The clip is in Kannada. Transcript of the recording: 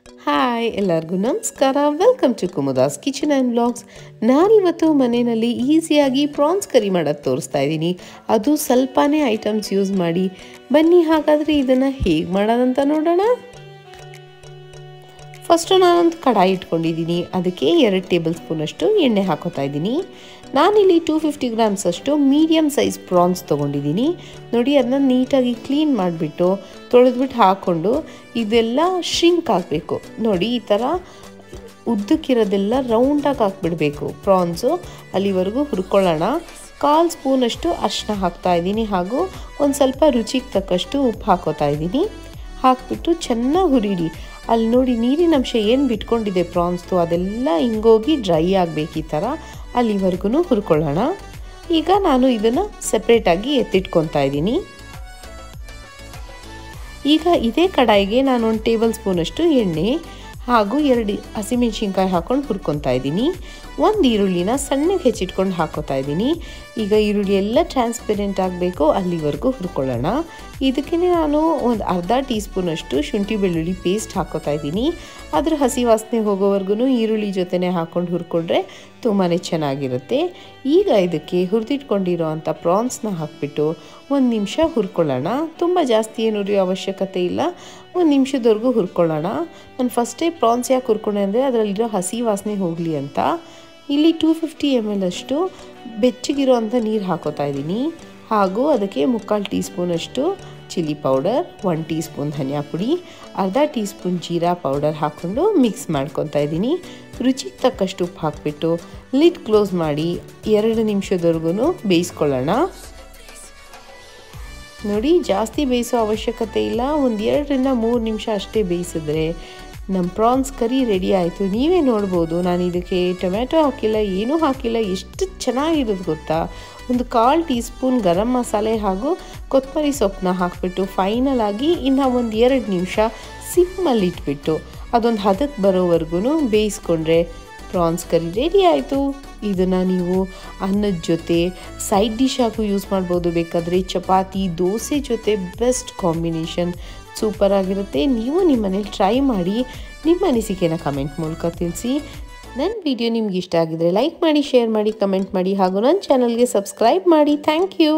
ಹಾಯ್ ಎಲ್ಲರಿಗೂ ನಮಸ್ಕಾರ. Welcome to Kumuda's kitchen and vlogs. ನಾನಿವತ್ತು ಮನೆಯಲ್ಲಿ ಈಸಿಯಾಗಿ ಪ್ರಾನ್ಸ್ ಕರಿ ಮಾಡೋದು ತೋರಿಸ್ತಾ ಇದ್ದೀನಿ. ಅದು ಸ್ವಲ್ಪನೇ ಐಟಮ್ಸ್ ಯೂಸ್ ಮಾಡಿ. ಬನ್ನಿ ಹಾಗಾದರೆ ಇದನ್ನು ಹೇಗೆ ಮಾಡೋದಂತ ನೋಡೋಣ. ಫಸ್ಟು ನಾನೊಂದು ಕಡಾಯಿ ಇಟ್ಕೊಂಡಿದ್ದೀನಿ. ಅದಕ್ಕೆ 2 ಟೇಬಲ್ ಸ್ಪೂನಷ್ಟು ಎಣ್ಣೆ ಹಾಕೋತಾ ಇದ್ದೀನಿ. ನಾನಿಲ್ಲಿ 250 ಗ್ರಾಮ್ಸ್ ಅಷ್ಟು ಮೀಡಿಯಮ್ ಸೈಜ್ ಪ್ರಾನ್ಸ್ ತೊಗೊಂಡಿದ್ದೀನಿ. ನೋಡಿ, ಅದನ್ನ ನೀಟಾಗಿ ಕ್ಲೀನ್ ಮಾಡಿಬಿಟ್ಟು ತೊಳೆದ್ಬಿಟ್ಟು ಹಾಕ್ಕೊಂಡು ಇದೆಲ್ಲ ಶ್ರಿಂಕ್ ಆಗಬೇಕು. ನೋಡಿ, ಈ ಥರ ಉದ್ದಕ್ಕಿರೋದೆಲ್ಲ ರೌಂಡಾಗಿ ಹಾಕ್ಬಿಡಬೇಕು ಪ್ರಾನ್ಸು. ಅಲ್ಲಿವರೆಗೂ ಹುರ್ಕೊಳ್ಳೋಣ. 1/4 ಸ್ಪೂನಷ್ಟು ಅರಿಶಿನ ಹಾಕ್ತಾ ಇದ್ದೀನಿ. ಹಾಗೂ ಒಂದು ಸ್ವಲ್ಪ ರುಚಿಗೆ ತಕ್ಕಷ್ಟು ಉಪ್ಪು ಹಾಕೋತಾ ಇದ್ದೀನಿ. ಹಾಕ್ಬಿಟ್ಟು ಚೆನ್ನಾಗಿ ಹುರಿಡಿ. ಅಲ್ಲಿ ನೋಡಿ, ನೀರಿನ ಅಂಶ ಏನು ಬಿಟ್ಕೊಂಡಿದೆ ಪ್ರಾನ್ಸ್ದು ಅದೆಲ್ಲ ಹಿಂಗೋಗಿ ಡ್ರೈ ಆಗಬೇಕು. ಈ ಥರ ಅಲ್ಲಿವರೆಗೂ ಹುರ್ಕೊಳ್ಳೋಣ. ಈಗ ನಾನು ಇದನ್ನು ಸೆಪ್ರೇಟಾಗಿ ಎತ್ತಿಟ್ಕೊತಾ ಇದ್ದೀನಿ. ಈಗ ಇದೇ ಕಡಾಯಿಗೆ ನಾನು 1 ಟೇಬಲ್ ಸ್ಪೂನಷ್ಟು ಎಣ್ಣೆ ಹಾಗೂ 2 ಹಸಿಮೆಣಸಿನ್ಕಾಯಿ ಹಾಕ್ಕೊಂಡು ಹುರ್ಕೊತಾ ಇದ್ದೀನಿ. 1 ಈರುಳ್ಳಿನ ಸಣ್ಣಗೆ ಹೆಚ್ಚಿಟ್ಕೊಂಡು ಹಾಕೋತಾ ಇದ್ದೀನಿ. ಈಗ ಈರುಳ್ಳಿ ಎಲ್ಲ ಟ್ರಾನ್ಸ್ಪೆರೆಂಟ್ ಆಗಬೇಕು, ಅಲ್ಲಿವರೆಗೂ ಹುರ್ಕೊಳ್ಳೋಣ. ಇದಕ್ಕೆ ನಾನು ಒಂದು ಅರ್ಧ ಟೀ ಸ್ಪೂನಷ್ಟು ಶುಂಠಿ ಬೆಳ್ಳುಳ್ಳಿ ಪೇಸ್ಟ್ ಹಾಕೋತಾ ಇದ್ದೀನಿ. ಅದ್ರ ಹಸಿ ವಾಸನೆ ಹೋಗೋವರೆಗೂ ಈರುಳ್ಳಿ ಜೊತೆನೇ ಹಾಕ್ಕೊಂಡು ಹುರ್ಕೊಂಡ್ರೆ ತುಂಬಾ ಚೆನ್ನಾಗಿರುತ್ತೆ. ಈಗ ಇದಕ್ಕೆ ಹುರಿದಿಟ್ಕೊಂಡಿರೋ ಅಂಥ ಪ್ರಾನ್ಸ್ನ ಹಾಕ್ಬಿಟ್ಟು 1 ನಿಮಿಷ ಹುರ್ಕೊಳ್ಳೋಣ. ತುಂಬ ಜಾಸ್ತಿ ಏನು ಹುರಿಯೋ ಅವಶ್ಯಕತೆ ಇಲ್ಲ, 1 ನಿಮಿಷದವರೆಗೂ ಹುರ್ಕೊಳ್ಳೋಣ. ನಾನು ಫಸ್ಟೇ ಪ್ರಾನ್ಸ್ ಯಾಕೆ ಹುರ್ಕೊಂಡೆ ಅಂದರೆ ಅದರಲ್ಲಿರೋ ಹಸಿ ವಾಸನೆ ಹೋಗಲಿ ಅಂತ. ಇಲ್ಲಿ 250 ml ಅಷ್ಟು ಬೆಚ್ಚಗಿರೋ ಅಂಥ ನೀರು ಹಾಕೋತಾ ಇದ್ದೀನಿ. ಹಾಗೂ ಅದಕ್ಕೆ 3/4 ಟೀ ಸ್ಪೂನಷ್ಟು ಚಿಲ್ಲಿ ಪೌಡರ್, 1 ಟೀ ಸ್ಪೂನ್ ಧನಿಯಾ ಪುಡಿ, ಅರ್ಧ ಟೀ ಸ್ಪೂನ್ ಜೀರಾ ಪೌಡರ್ ಹಾಕ್ಕೊಂಡು ಮಿಕ್ಸ್ ಮಾಡ್ಕೊತಾ ಇದ್ದೀನಿ. ರುಚಿಗೆ ತಕ್ಕಷ್ಟು ಉಪ್ಪು ಹಾಕ್ಬಿಟ್ಟು ಲಿಡ್ ಕ್ಲೋಸ್ ಮಾಡಿ 2 ನಿಮಿಷದವರೆಗೂ ಬೇಯಿಸ್ಕೊಳ್ಳೋಣ. ನೋಡಿ, ಜಾಸ್ತಿ ಬೇಯಿಸೋ ಅವಶ್ಯಕತೆ ಇಲ್ಲ. ಒಂದು 2ರಿಂದ 3 ನಿಮಿಷ ಅಷ್ಟೇ ಬೇಯಿಸಿದ್ರೆ ನಮ್ಮ ಪ್ರಾನ್ಸ್ ಕರಿ ರೆಡಿ ಆಯಿತು. ನೀವೇ ನೋಡ್ಬೋದು, ನಾನು ಇದಕ್ಕೆ ಟೊಮ್ಯಾಟೊ ಹಾಕಿಲ್ಲ, ಏನೂ ಹಾಕಿಲ್ಲ. ಎಷ್ಟು ಚೆನ್ನಾಗಿರೋದು ಗೊತ್ತಾ. ಒಂದು 1/4 ಟೀ ಸ್ಪೂನ್ ಗರಂ ಮಸಾಲೆ ಹಾಗೂ ಕೊತ್ತಂಬರಿ ಸೊಪ್ಪನ್ನ ಹಾಕಿಬಿಟ್ಟು ಫೈನಲ್ ಆಗಿ ಇನ್ನು ಒಂದು 2 ನಿಮಿಷ ಸಿಮ್ಮಲ್ಲಿ ಇಟ್ಬಿಟ್ಟು ಅದೊಂದು ಹದಕ್ಕೆ ಬರೋವರೆಗೂ ಬೇಯಿಸ್ಕೊಂಡ್ರೆ ಪ್ರಾನ್ಸ್ ಕರಿ ರೆಡಿ ಆಯಿತು. ಇದನ್ನು ನೀವು ಅನ್ನದ ಜೊತೆ ಸೈಡ್ ಡಿಶ್ ಆಗೂ ಯೂಸ್ ಮಾಡ್ಬೋದು. ಬೇಕಾದರೆ ಚಪಾತಿ, ದೋಸೆ ಜೊತೆ ಬೆಸ್ಟ್ ಕಾಂಬಿನೇಷನ್, ಸೂಪರ್ ಆಗಿರುತ್ತೆ. ನೀವು ನಿಮ್ಮ ಮನೇಲಿ ಟ್ರೈ ಮಾಡಿ ನಿಮ್ಮ ಅನಿಸಿಕೆನ ಕಮೆಂಟ್ ಮೂಲಕ ತಿಳಿಸಿ. ನನ್ನ ವಿಡಿಯೋ ನಿಮ್ಗೆ ಇಷ್ಟ ಆಗಿದರೆ ಲೈಕ್ ಮಾಡಿ, ಶೇರ್ ಮಾಡಿ, ಕಮೆಂಟ್ ಮಾಡಿ ಹಾಗೂ ನನ್ನ ಚಾನಲ್ಗೆ ಸಬ್ಸ್ಕ್ರೈಬ್ ಮಾಡಿ. Thank you.